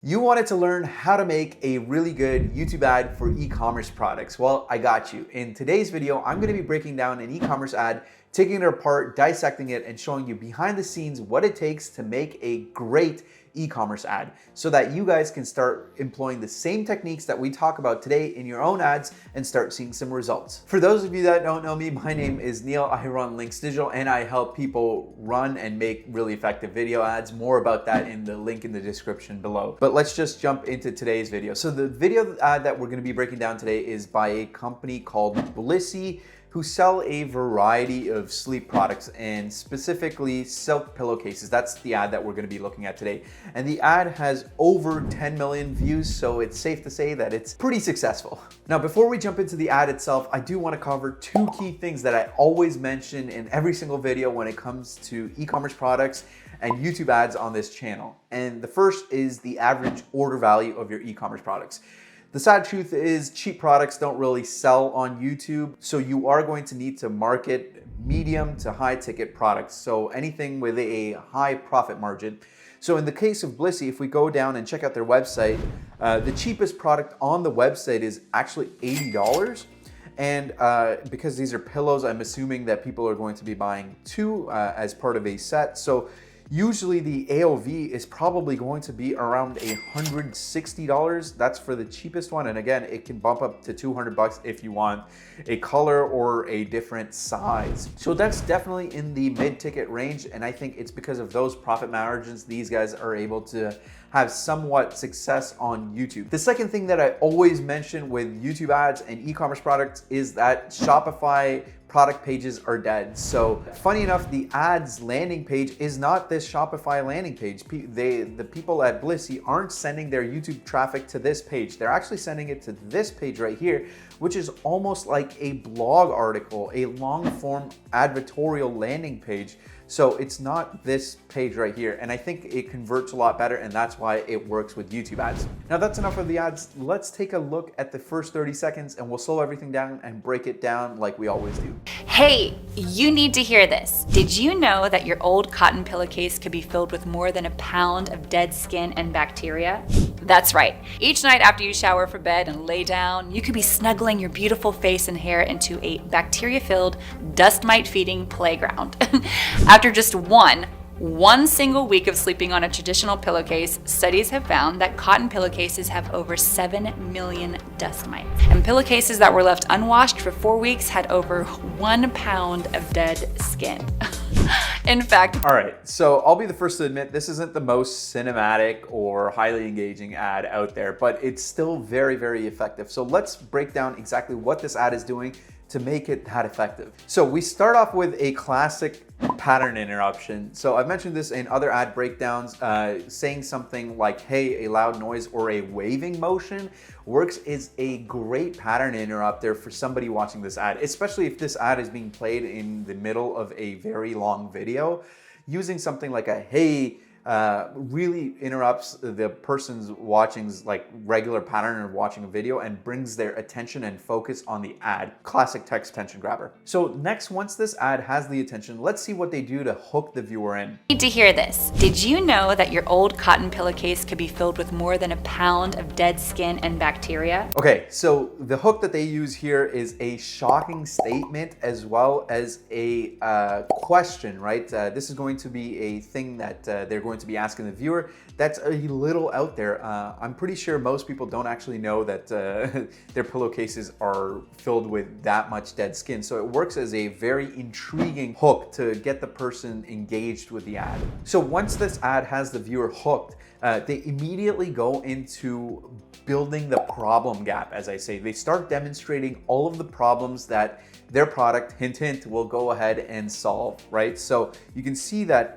You wanted to learn how to make a really good YouTube ad for e-commerce products. Well, I got you. In today's video, I'm going to be breaking down an e-commerce ad, taking it apart, dissecting it, and showing you behind the scenes what it takes to make a great e-commerce ad so that you guys can start employing the same techniques that we talk about today in your own ads and start seeing some results. For those of you that don't know me, my name is Neil. I run Links Digital and I help people run and make really effective video ads. More about that in the link in the description below. But let's just jump into today's video. So the video ad that we're going to be breaking down today is by a company called Blissy, who sell a variety of sleep products and specifically silk pillowcases. That's the ad that we're gonna be looking at today. And the ad has over 10 million views, so it's safe to say that it's pretty successful. Now, before we jump into the ad itself, I do wanna cover two key things that I always mention in every single video when it comes to e-commerce products and YouTube ads on this channel. And the first is the average order value of your e-commerce products. The sad truth is cheap products don't really sell on YouTube, so you are going to need to market medium to high ticket products, so anything with a high profit margin. So in the case of Blissy, if we go down and check out their website, the cheapest product on the website is actually $80. And because these are pillows, I'm assuming that people are going to be buying two as part of a set. So usually the AOV is probably going to be around $160. That's for the cheapest one. And again, it can bump up to $200 if you want a color or a different size. So that's definitely in the mid-ticket range. And I think it's because of those profit margins, these guys are able to have somewhat success on YouTube. The second thing that I always mention with YouTube ads and e-commerce products is that Shopify product pages are dead. So funny enough, the ads landing page is not this Shopify landing page. The people at Blissy aren't sending their YouTube traffic to this page. They're actually sending it to this page right here, which is almost like a blog article, a long form advertorial landing page. So it's not this page right here. And I think it converts a lot better, and that's why it works with YouTube ads. Now that's enough of the ads. Let's take a look at the first 30 seconds and we'll slow everything down and break it down like we always do. Hey, you need to hear this. Did you know that your old cotton pillowcase could be filled with more than a pound of dead skin and bacteria? That's right. Each night after you shower for bed and lay down, you could be snuggling your beautiful face and hair into a bacteria-filled, dust mite-feeding playground. After just one single week of sleeping on a traditional pillowcase, studies have found that cotton pillowcases have over 7 million dust mites. And pillowcases that were left unwashed for 4 weeks had over 1 pound of dead skin. In fact, all right, so I'll be the first to admit this isn't the most cinematic or highly engaging ad out there, but it's still very, very effective. So let's break down exactly what this ad is doing to make it that effective. So we start off with a classic pattern interruption. So I've mentioned this in other ad breakdowns, saying something like, hey, a loud noise or a waving motion works as a great pattern interrupter for somebody watching this ad, especially if this ad is being played in the middle of a very long video. Using something like a hey really interrupts the person's watching's like regular pattern of watching a video and brings their attention and focus on the ad. Classic text attention grabber. So next, once this ad has the attention, let's see what they do to hook the viewer in. Need to hear this. Did you know that your old cotton pillowcase could be filled with more than a pound of dead skin and bacteria? Okay, so the hook that they use here is a shocking statement as well as a question, right? This is going to be a thing that they're going to be asking the viewer that's a little out there. I'm pretty sure most people don't actually know that their pillowcases are filled with that much dead skin. So it works as a very intriguing hook to get the person engaged with the ad. So once this ad has the viewer hooked, they immediately go into building the problem gap, as I say. They start demonstrating all of the problems that their product, hint, hint, will go ahead and solve, right? So you can see that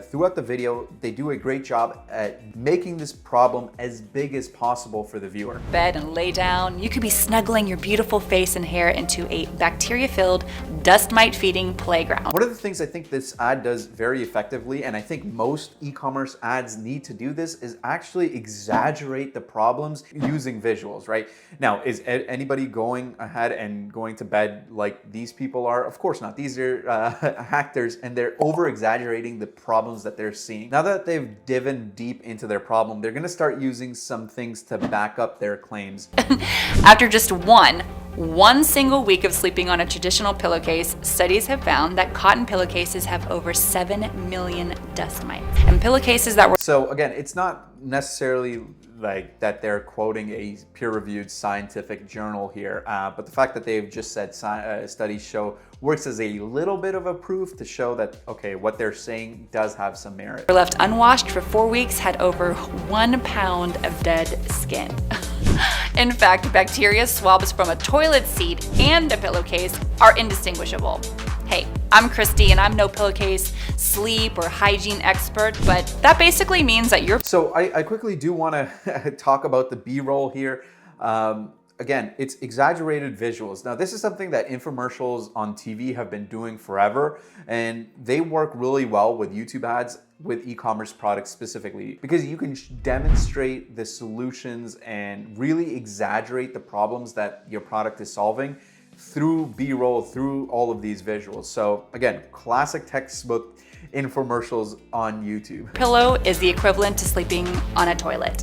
throughout the video, they do a great job at making this problem as big as possible for the viewer. Bed and lay down, you could be snuggling your beautiful face and hair into a bacteria-filled, dust mite-feeding playground. One of the things I think this ad does very effectively, and I think most e-commerce ads need to do this, is actually exaggerate the problems using visuals, right? Now, is anybody going ahead and going to bed like these people are? Of course not. These are actors, and they're over-exaggerating exaggerating the problems that they're seeing. Now that they've driven deep into their problem, they're gonna start using some things to back up their claims. After just one single week of sleeping on a traditional pillowcase, studies have found that cotton pillowcases have over 7 million dust mites. And pillowcases that were... So again, it's not necessarily like that they're quoting a peer-reviewed scientific journal here, but the fact that they've just said studies show works as a little bit of a proof to show that, okay, what they're saying does have some merit. Were left unwashed for 4 weeks had over 1 pound of dead skin. In fact, bacteria swabs from a toilet seat and a pillowcase are indistinguishable. Hey, I'm Christy and I'm no pillowcase, sleep, or hygiene expert, but that basically means that you're... So I quickly do want to talk about the B-roll here. Again, it's exaggerated visuals. Now, this is something that infomercials on TV have been doing forever, and they work really well with YouTube ads, with e-commerce products specifically, because you can demonstrate the solutions and really exaggerate the problems that your product is solving through B-roll, through all of these visuals. So again, classic textbook infomercials on YouTube. Pillow is the equivalent to sleeping on a toilet.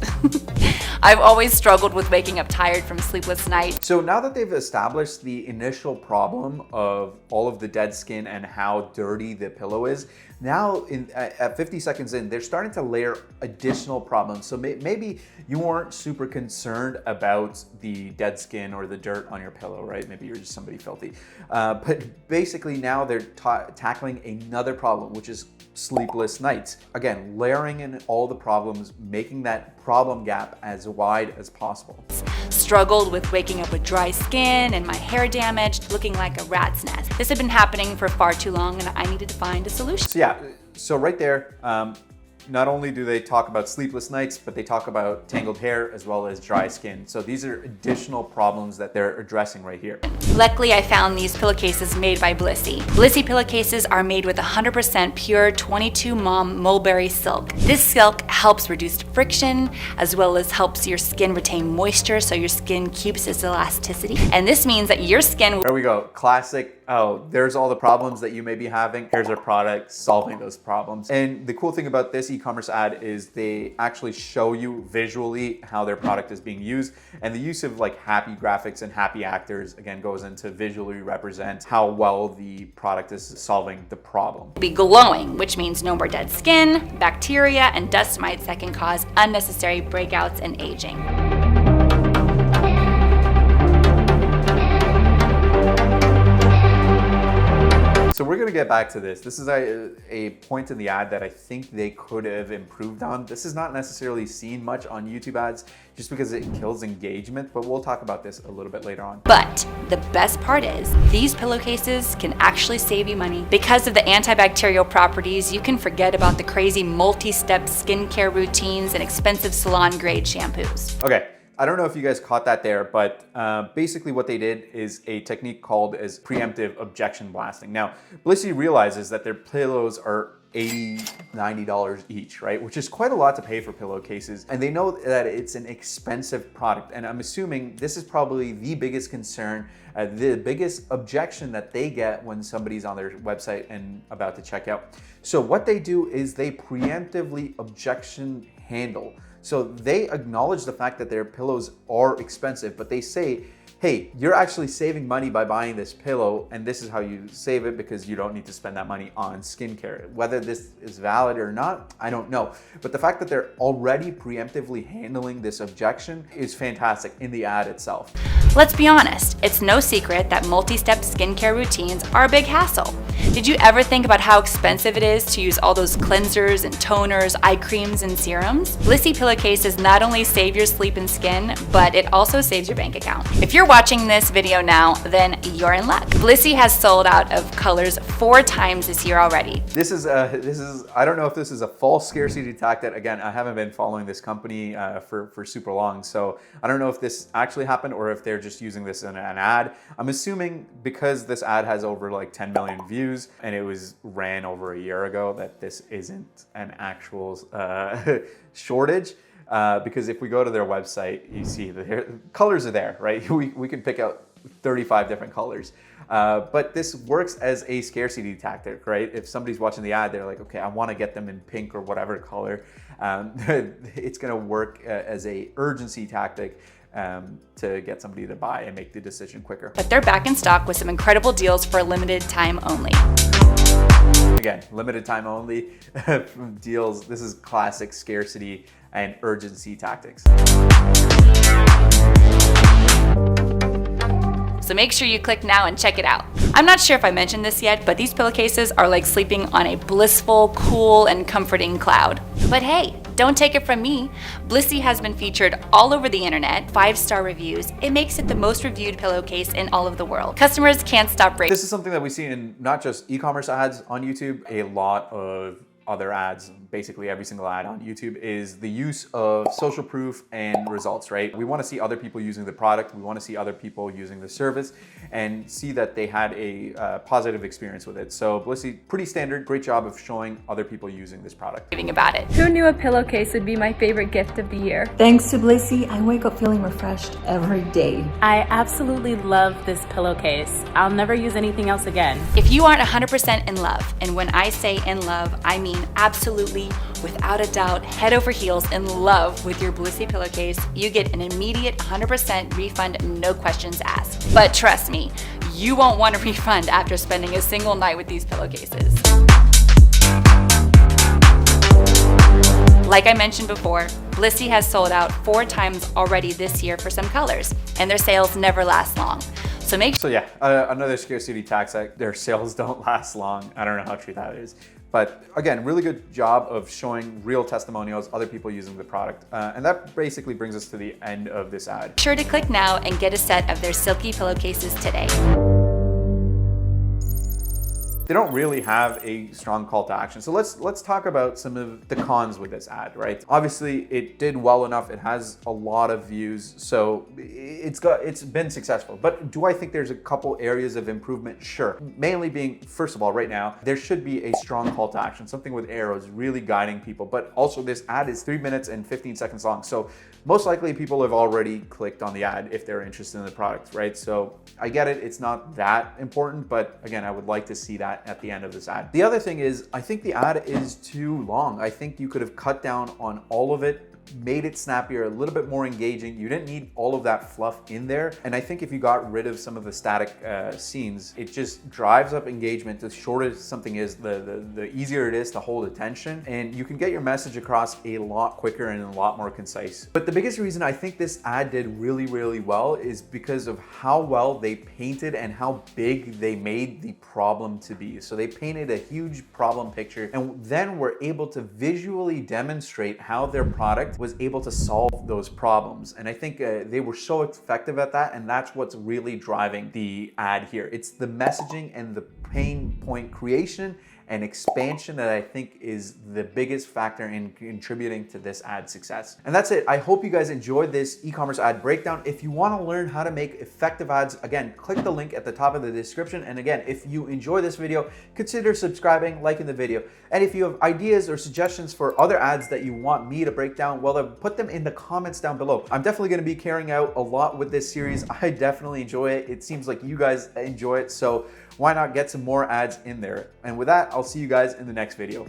I've always struggled with waking up tired from sleepless nights. So now that they've established the initial problem of all of the dead skin and how dirty the pillow is, now at 50 seconds in, they're starting to layer additional problems. So maybe you weren't super concerned about the dead skin or the dirt on your pillow, right? Maybe you're just somebody filthy. But basically now they're tackling another problem, which is sleepless nights. Again, layering in all the problems, making that problem gap as wide as possible. Struggled with waking up with dry skin and my hair damaged, looking like a rat's nest. This had been happening for far too long and I needed to find a solution. So yeah, so right there, not only do they talk about sleepless nights, but they talk about tangled hair as well as dry skin. So these are additional problems that they're addressing right here. Luckily, I found these pillowcases made by Blissy. Blissy pillowcases are made with 100% pure 22 mom mulberry silk. This silk helps reduce friction as well as helps your skin retain moisture so your skin keeps its elasticity. And this means that your skin... There we go, classic. Oh, there's all the problems that you may be having. Here's our product solving those problems. And the cool thing about this e-commerce ad is they actually show you visually how their product is being used. And the use of like happy graphics and happy actors, again, goes into visually represent how well the product is solving the problem. Be glowing, which means no more dead skin, bacteria, and dust mites that can cause unnecessary breakouts and aging. So we're gonna get back to this. This is a point in the ad that I think they could have improved on. This is not necessarily seen much on YouTube ads just because it kills engagement, but we'll talk about this a little bit later on. But the best part is these pillowcases can actually save you money. Because of the antibacterial properties, you can forget about the crazy multi-step skincare routines and expensive salon grade shampoos. Okay. I don't know if you guys caught that there, but basically what they did is a technique called as preemptive objection blasting. Now, Blissy realizes that their pillows are $80, $90 each, right? Which is quite a lot to pay for pillowcases. And they know that it's an expensive product. And I'm assuming this is probably the biggest concern, the biggest objection that they get when somebody's on their website and about to check out. So what they do is they preemptively objection handle. So they acknowledge the fact that their pillows are expensive, but they say, hey, you're actually saving money by buying this pillow, and this is how you save it because you don't need to spend that money on skincare. Whether this is valid or not, I don't know. But the fact that they're already preemptively handling this objection is fantastic in the ad itself. Let's be honest, it's no secret that multi-step skincare routines are a big hassle. Did you ever think about how expensive it is to use all those cleansers and toners, eye creams and serums? Blissy pillowcases not only save your sleep and skin, but it also saves your bank account. If you're watching this video now, then you're in luck. Blissy has sold out of colors 4 times this year already. This is I don't know if this is a false scarcity tactic. Again, I haven't been following this company for super long, so I don't know if this actually happened or if they're just using this in an ad. I'm assuming because this ad has over like 10 million views and it was ran over a year ago that this isn't an actual shortage. Because if we go to their website, you see the colors are there, right? We can pick out 35 different colors. But this works as a scarcity tactic, right? If somebody's watching the ad, they're like, okay, I want to get them in pink or whatever color. It's going to work as a urgency tactic to get somebody to buy and make the decision quicker. But they're back in stock with some incredible deals for a limited time only. Again, limited time only deals. This is classic scarcity and urgency tactics. So make sure you click now and check it out. I'm not sure if I mentioned this yet, but these pillowcases are like sleeping on a blissful, cool, and comforting cloud. But hey, don't take it from me. Blissy has been featured all over the internet, 5-star reviews. It makes it the most reviewed pillowcase in all of the world. Customers can't stop raving. This is something that we see in not just e-commerce ads on YouTube, a lot of other ads, basically every single ad on YouTube, is the use of social proof and results, right? We want to see other people using the product. We want to see other people using the service and see that they had a positive experience with it. So Blissy, pretty standard, great job of showing other people using this product. About it. Who knew a pillowcase would be my favorite gift of the year? Thanks to Blissy, I wake up feeling refreshed every day. I absolutely love this pillowcase. I'll never use anything else again. If you aren't 100% in love, and when I say in love, I mean absolutely, without a doubt, head over heels in love with your Blissy pillowcase, you get an immediate 100% refund, no questions asked. But trust me, you won't want a refund after spending a single night with these pillowcases. Like I mentioned before, Blissy has sold out 4 times already this year for some colors, and their sales never last long. So another scarcity tactic, their sales don't last long. I don't know how true that is. But again, really good job of showing real testimonials, other people using the product. And that basically brings us to the end of this ad. Be sure to click now and get a set of their silky pillowcases today. They don't really have a strong call to action. So let's talk about some of the cons with this ad, right? Obviously, it did well enough. It has a lot of views, so it's been successful. But do I think there's a couple areas of improvement? Sure. Mainly being, first of all, right now, there should be a strong call to action, something with arrows really guiding people. But also this ad is 3 minutes and 15 seconds long. So most likely people have already clicked on the ad if they're interested in the product, right? So I get it, it's not that important, but again, I would like to see that at the end of this ad. The other thing is, I think the ad is too long. I think you could have cut down on all of it, made it snappier, a little bit more engaging. You didn't need all of that fluff in there. And I think if you got rid of some of the static scenes, it just drives up engagement. The shorter something is, the easier it is to hold attention, and you can get your message across a lot quicker and a lot more concise. But the biggest reason I think this ad did really, really well is because of how well they painted and how big they made the problem to be. So they painted a huge problem picture and then were able to visually demonstrate how their product was able to solve those problems. And I think they were so effective at that, and that's what's really driving the ad here. It's the messaging and the pain point creation and expansion that I think is the biggest factor in contributing to this ad success. And that's it. I hope you guys enjoyed this e-commerce ad breakdown. If you want to learn how to make effective ads, again, click the link at the top of the description. And again, if you enjoy this video, consider subscribing, liking the video. And if you have ideas or suggestions for other ads that you want me to break down, well, then put them in the comments down below. I'm definitely going to be carrying out a lot with this series. I definitely enjoy it. It seems like you guys enjoy it. So why not get some more ads in there? And with that, I'll see you guys in the next video.